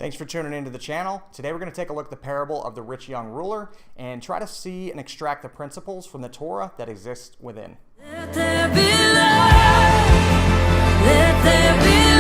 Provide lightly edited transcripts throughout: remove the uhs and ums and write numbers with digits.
Thanks for tuning into the channel. Today we're going to take a look at the parable of the rich young ruler and try to see and extract the principles from the Torah that exist within. Let there be light. Let there be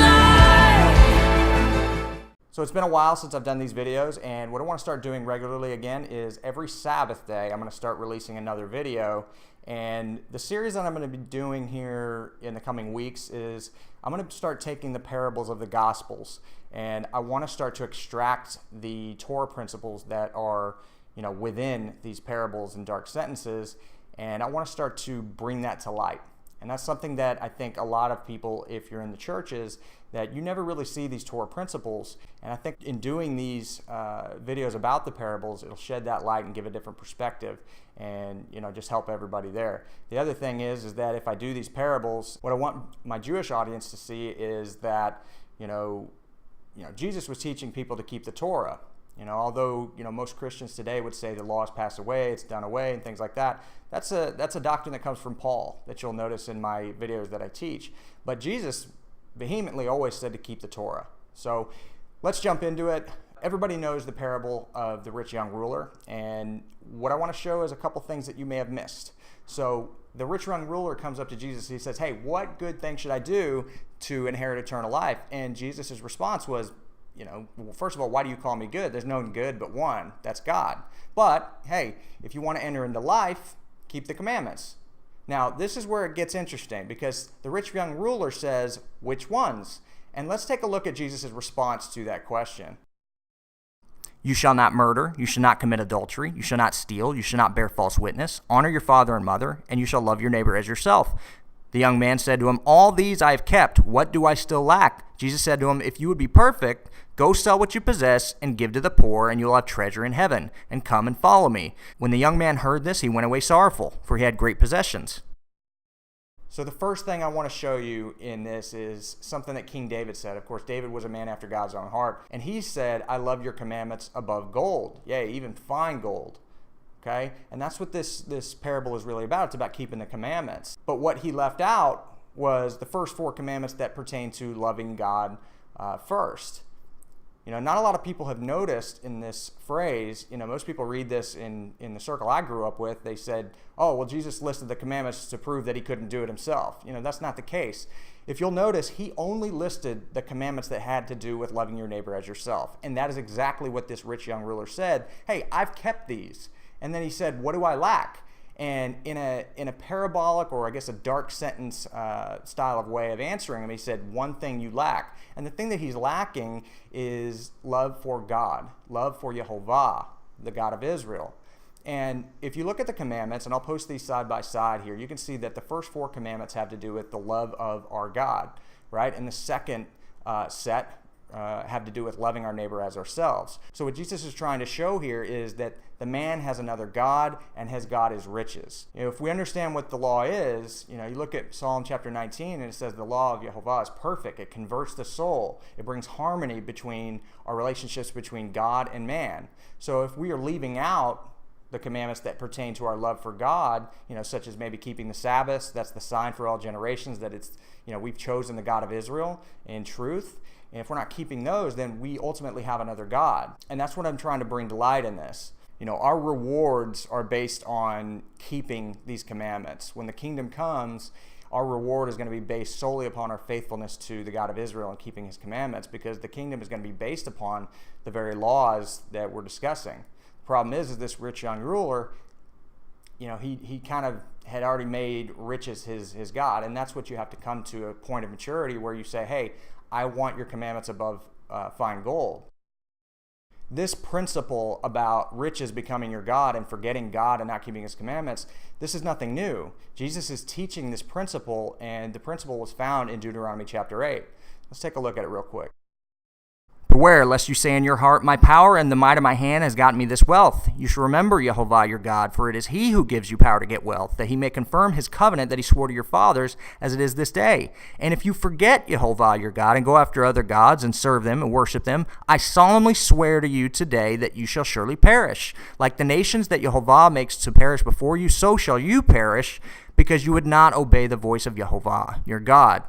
light. So it's been a while since I've done these videos, and what I want to start doing regularly again is every Sabbath day I'm going to start releasing another video. And the series that I'm going to be doing here in the coming weeks is I'm going to start taking the parables of the Gospels, and I want to start to extract the Torah principles that are, within these parables and dark sentences, and I want to start to bring that to light. And that's something that I think a lot of people, if you're in the churches, that you never really see these Torah principles. And I think in doing these videos about the parables, it'll shed that light and give a different perspective and, just help everybody there. The other thing is that if I do these parables, what I want my Jewish audience to see is that, Jesus was teaching people to keep the Torah. Although most Christians today would say the law has passed away, it's done away, and things like that. That's a doctrine that comes from Paul that you'll notice in my videos that I teach. But Jesus vehemently always said to keep the Torah. So let's jump into it. Everybody knows the parable of the rich young ruler, and what I want to show is a couple things that you may have missed. So the rich young ruler comes up to Jesus. He says, "Hey, what good thing should I do to inherit eternal life?" And Jesus' response was, well, first of all, why do you call me good? There's no good but one. That's God. But, hey, if you want to enter into life, keep the commandments. Now, this is where it gets interesting because the rich young ruler says, which ones? And let's take a look at Jesus' response to that question. You shall not murder, you shall not commit adultery, you shall not steal, you shall not bear false witness, honor your father and mother, and you shall love your neighbor as yourself. The young man said to him, all these I have kept, what do I still lack? Jesus said to him, if you would be perfect, go sell what you possess and give to the poor, and you will have treasure in heaven, and come and follow me. When the young man heard this, he went away sorrowful, for he had great possessions. So the first thing I want to show you in this is something that King David said. Of course, David was a man after God's own heart, and he said, I love your commandments above gold, yea, even fine gold. Okay, and that's what this parable is really about. It's about keeping the commandments. But what he left out was the first 4 commandments that pertain to loving God first. Not a lot of people have noticed in this phrase, most people read this in the circle I grew up with. They said, oh, well, Jesus listed the commandments to prove that he couldn't do it himself. That's not the case. If you'll notice, he only listed the commandments that had to do with loving your neighbor as yourself. And that is exactly what this rich young ruler said. Hey, I've kept these. And then he said, what do I lack? And in a parabolic, or I guess a dark sentence style of way of answering him, he said, one thing you lack. And the thing that he's lacking is love for God, love for Jehovah, the God of Israel. And if you look at the commandments, and I'll post these side by side here, you can see that the first 4 commandments have to do with the love of our God, right? And the second set have to do with loving our neighbor as ourselves. So what Jesus is trying to show here is that the man has another God, and his God is riches. If we understand what the law is, you look at Psalm chapter 19, and it says the law of Jehovah is perfect. It converts the soul. It brings harmony between our relationships between God and man. So if we are leaving out the commandments that pertain to our love for God, such as maybe keeping the Sabbath, that's the sign for all generations that it's, we've chosen the God of Israel in truth. And if we're not keeping those, then we ultimately have another God. And that's what I'm trying to bring to light in this. Our rewards are based on keeping these commandments. When the kingdom comes, our reward is going to be based solely upon our faithfulness to the God of Israel and keeping his commandments, because the kingdom is going to be based upon the very laws that we're discussing. The problem is this rich young ruler, he kind of had already made riches his God. And that's what you have to come to a point of maturity where you say, hey, I want your commandments above fine gold. This principle about riches becoming your God and forgetting God and not keeping his commandments, this is nothing new. Jesus is teaching this principle, and the principle was found in Deuteronomy chapter 8. Let's take a look at it real quick. Beware, lest you say in your heart, my power and the might of my hand has gotten me this wealth. You shall remember Jehovah your God, for it is he who gives you power to get wealth, that he may confirm his covenant that he swore to your fathers, as it is this day. And if you forget Jehovah your God, and go after other gods, and serve them, and worship them, I solemnly swear to you today that you shall surely perish. Like the nations that Jehovah makes to perish before you, so shall you perish, because you would not obey the voice of Jehovah your God.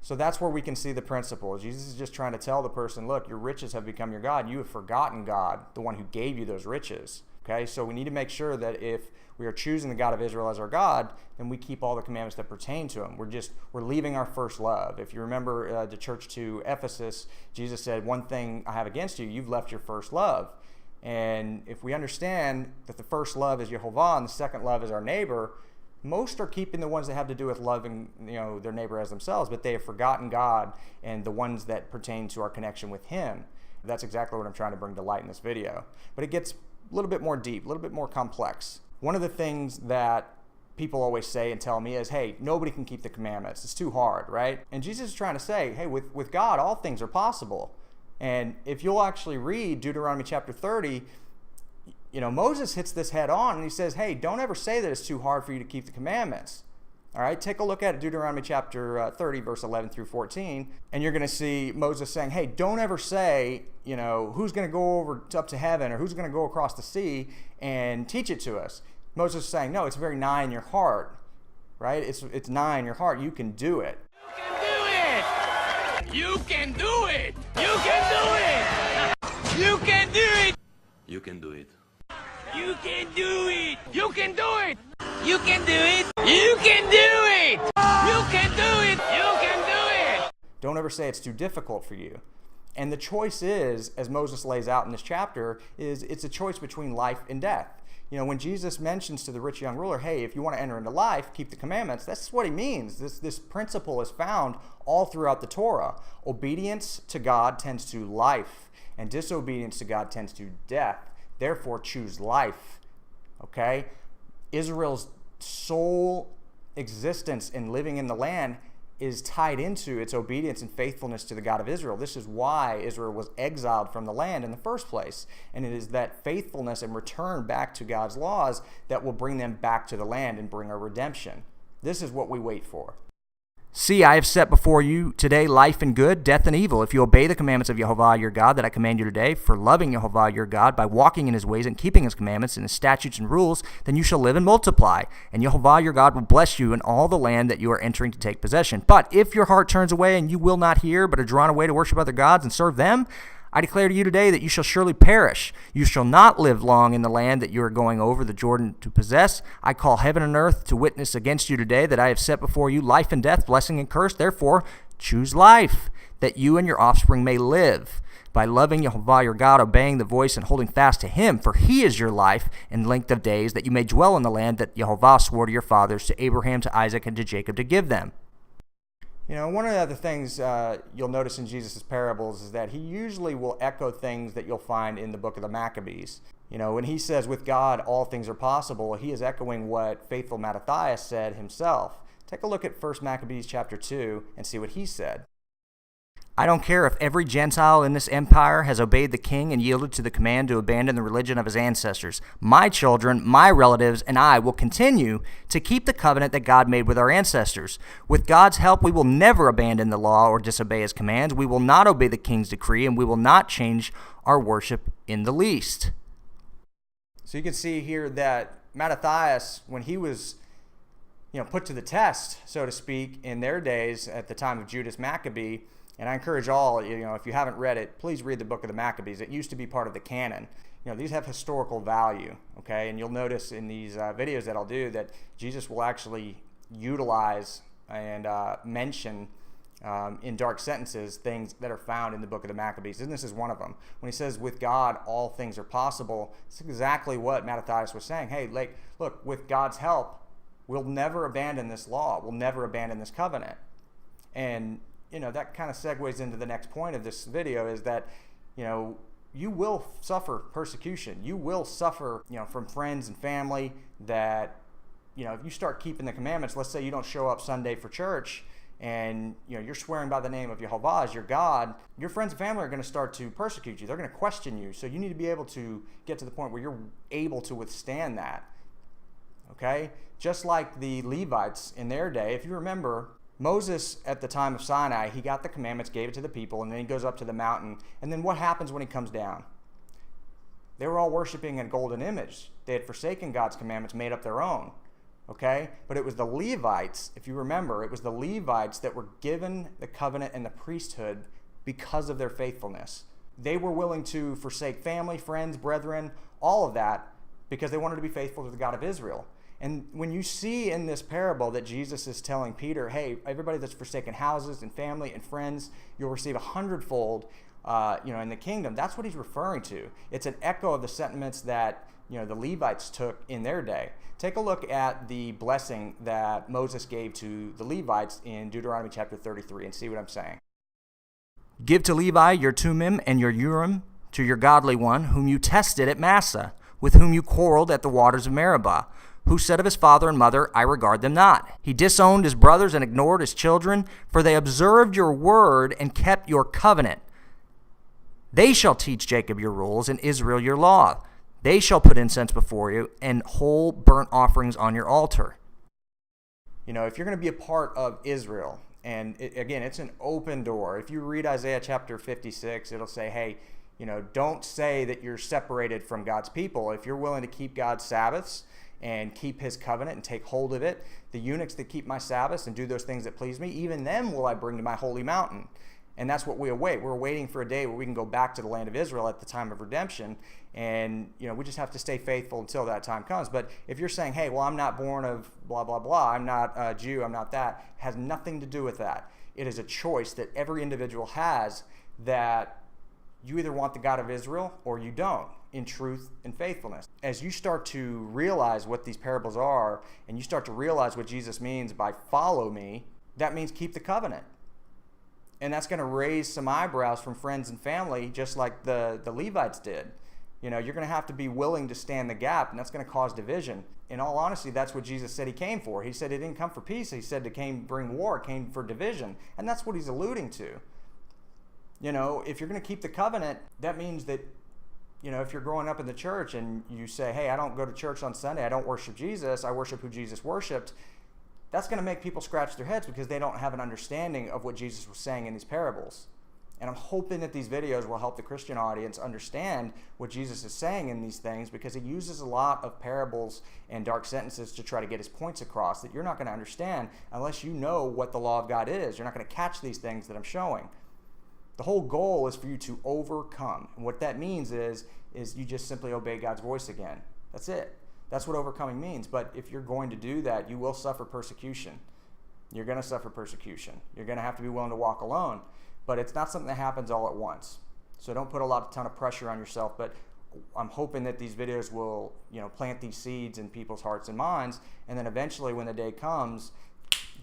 So that's where we can see the principle. Jesus is just trying to tell the person, look, your riches have become your God. You have forgotten God, the one who gave you those riches. Okay, so we need to make sure that if we are choosing the God of Israel as our God, then we keep all the commandments that pertain to him. We're leaving our first love. If you remember the church to Ephesus, Jesus said, one thing I have against you, you've left your first love. And if we understand that the first love is Jehovah and the second love is our neighbor, most are keeping the ones that have to do with loving, their neighbor as themselves, but they have forgotten God and the ones that pertain to our connection with him. That's exactly what I'm trying to bring to light in this video. But it gets a little bit more deep, a little bit more complex. One of the things that people always say and tell me is, hey, nobody can keep the commandments. It's too hard, right? And Jesus is trying to say, hey, with God, all things are possible. And if you'll actually read Deuteronomy chapter 30, Moses hits this head on and he says, hey, don't ever say that it's too hard for you to keep the commandments. All right, take a look at Deuteronomy chapter 30, verse 11 through 14, and you're going to see Moses saying, hey, don't ever say, who's going to go up to heaven or who's going to go across the sea and teach it to us. Moses is saying, no, it's very nigh in your heart, right? It's nigh in your heart. You can do it. You can do it! You can do it! You can do it! You can do it! You can do it! You can do it! You can do it! You can do it! You can do it! You can do it! Don't ever say it's too difficult for you. And the choice is, as Moses lays out in this chapter, it's a choice between life and death. When Jesus mentions to the rich young ruler, hey, if you want to enter into life, keep the commandments, that's what he means. This principle is found all throughout the Torah. Obedience to God tends to life, and disobedience to God tends to death. Therefore, choose life. Okay? Israel's sole existence in living in the land is tied into its obedience and faithfulness to the God of Israel. This is why Israel was exiled from the land in the first place. And it is that faithfulness and return back to God's laws that will bring them back to the land and bring a redemption. This is what we wait for. See, I have set before you today life and good, death and evil. If you obey the commandments of Jehovah your God that I command you today, for loving Jehovah your God by walking in his ways and keeping his commandments and his statutes and rules, then you shall live and multiply. And Jehovah your God will bless you in all the land that you are entering to take possession. But if your heart turns away and you will not hear, but are drawn away to worship other gods and serve them, I declare to you today that you shall surely perish. You shall not live long in the land that you are going over the Jordan to possess. I call heaven and earth to witness against you today that I have set before you life and death, blessing and curse. Therefore, choose life, that you and your offspring may live, by loving Jehovah your God, obeying the voice and holding fast to him. For he is your life and length of days, that you may dwell in the land that Jehovah swore to your fathers, to Abraham, to Isaac, and to Jacob, to give them. One of the other things you'll notice in Jesus' parables is that he usually will echo things that you'll find in the book of the Maccabees. When he says, with God, all things are possible, he is echoing what faithful Mattathias said himself. Take a look at 1 Maccabees chapter 2 and see what he said. I don't care if every Gentile in this empire has obeyed the king and yielded to the command to abandon the religion of his ancestors. My children, my relatives, and I will continue to keep the covenant that God made with our ancestors. With God's help, we will never abandon the law or disobey his commands. We will not obey the king's decree, and we will not change our worship in the least. So you can see here that Mattathias, when he was put to the test, so to speak, in their days at the time of Judas Maccabee, and I encourage all, if you haven't read it, please read the book of the Maccabees. It used to be part of the canon. These have historical value, okay? And you'll notice in these videos that I'll do that Jesus will actually utilize and mention in dark sentences things that are found in the book of the Maccabees. And this is one of them. When he says, with God, all things are possible, it's exactly what Mattathias was saying. Hey, look, with God's help, we'll never abandon this law. We'll never abandon this covenant. And that kind of segues into the next point of this video is that, you will suffer persecution. You will suffer, from friends and family that, if you start keeping the commandments, let's say you don't show up Sunday for church and, you're swearing by the name of Jehovah as your God, your friends and family are going to start to persecute you. They're going to question you. So you need to be able to get to the point where you're able to withstand that. Okay? Just like the Levites in their day, if you remember, Moses, at the time of Sinai, he got the commandments, gave it to the people, and then he goes up to the mountain. And then what happens when he comes down? They were all worshiping a golden image. They had forsaken God's commandments, made up their own. okay? But it was the Levites, if you remember, it was the Levites that were given the covenant and the priesthood because of their faithfulness. They were willing to forsake family, friends, brethren, all of that, because they wanted to be faithful to the God of Israel. And when you see in this parable that Jesus is telling Peter, hey, everybody that's forsaken houses and family and friends, you'll receive 100-fold, in the kingdom. That's what he's referring to. It's an echo of the sentiments that, the Levites took in their day. Take a look at the blessing that Moses gave to the Levites in Deuteronomy chapter 33 and see what I'm saying. Give to Levi your Tumim and your Urim, to your godly one, whom you tested at Massa, with whom you quarreled at the waters of Meribah, who said of his father and mother, I regard them not. He disowned his brothers and ignored his children, for they observed your word and kept your covenant. They shall teach Jacob your rules and Israel your law. They shall put incense before you and whole burnt offerings on your altar. If you're going to be a part of Israel, and again, it's an open door. If you read Isaiah chapter 56, it'll say, hey, don't say that you're separated from God's people. If you're willing to keep God's Sabbaths and keep his covenant and take hold of it, the eunuchs that keep my Sabbaths and do those things that please me, even them will I bring to my holy mountain. And that's what we await. We're waiting for a day where we can go back to the land of Israel at the time of redemption. And, we just have to stay faithful until that time comes. But if you're saying, hey, well, I'm not born of blah, blah, blah, I'm not a Jew, I'm not that, it has nothing to do with that. It is a choice that every individual has, that you either want the God of Israel or you don't, in truth and faithfulness. As you start to realize what these parables are, and you start to realize what Jesus means by follow me, that means keep the covenant. And that's going to raise some eyebrows from friends and family, just like the Levites did. You're going to have to be willing to stand the gap, and that's going to cause division. In all honesty, that's what Jesus said he came for. He said he didn't come for peace. He said he came bring war, came for division. And that's what he's alluding to. If you're going to keep the covenant, that means that, if you're growing up in the church and you say, hey, I don't go to church on Sunday, I don't worship Jesus, I worship who Jesus worshiped, that's going to make people scratch their heads because they don't have an understanding of what Jesus was saying in these parables. And I'm hoping that these videos will help the Christian audience understand what Jesus is saying in these things, because he uses a lot of parables and dark sentences to try to get his points across that you're not going to understand unless you know what the law of God is. You're not going to catch these things that I'm showing. The whole goal is for you to overcome. And what that means is you just simply obey God's voice again. That's it. That's what overcoming means. But if you're going to do that, you will suffer persecution. You're going to suffer persecution. You're going to have to be willing to walk alone. But it's not something that happens all at once. So don't put a ton of pressure on yourself. But I'm hoping that these videos will, plant these seeds in people's hearts and minds. And then eventually when the day comes,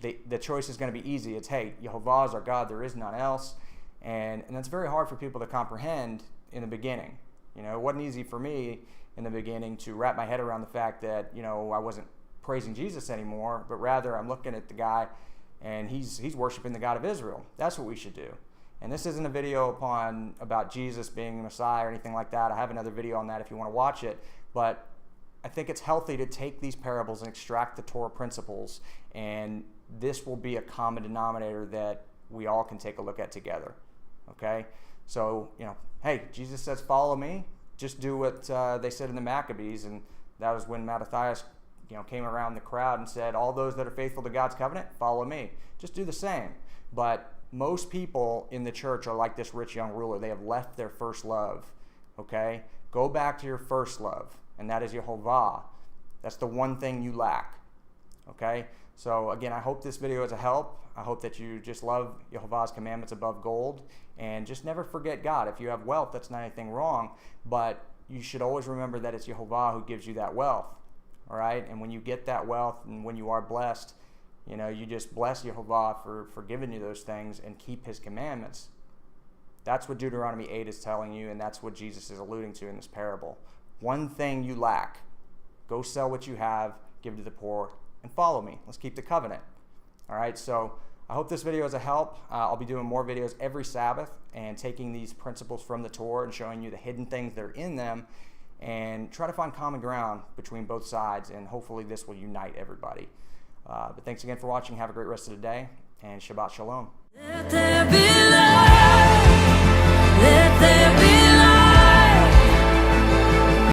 the choice is going to be easy. It's, hey, Jehovah is our God. There is none else. And that's very hard for people to comprehend in the beginning. It wasn't easy for me in the beginning to wrap my head around the fact that, I wasn't praising Jesus anymore, but rather I'm looking at the guy and he's worshiping the God of Israel. That's what we should do. And this isn't a video about Jesus being the Messiah or anything like that. I have another video on that if you want to watch it. But I think it's healthy to take these parables and extract the Torah principles, and this will be a common denominator that we all can take a look at together. Okay? So, hey, Jesus says, follow me. Just do what they said in the Maccabees, and that was when Mattathias, came around the crowd and said, all those that are faithful to God's covenant, follow me. Just do the same. But most people in the church are like this rich young ruler. They have left their first love. Okay? Go back to your first love, and that is Jehovah. That's the one thing you lack. Okay? So again, I hope this video is a help. I hope that you just love Jehovah's commandments above gold, and just never forget God. If you have wealth, that's not anything wrong, but you should always remember that it's Jehovah who gives you that wealth. All right? And when you get that wealth and when you are blessed, you just bless Jehovah for giving you those things and keep his commandments. That's what Deuteronomy 8 is telling you, and that's what Jesus is alluding to in this parable. One thing you lack. Go sell what you have, give to the poor, and follow me. Let's keep the covenant. All right, so I hope this video is a help. I'll be doing more videos every Sabbath and taking these principles from the Torah and showing you the hidden things that are in them, and try to find common ground between both sides, and hopefully this will unite everybody. But thanks again for watching. Have a great rest of the day, and Shabbat Shalom. Let there be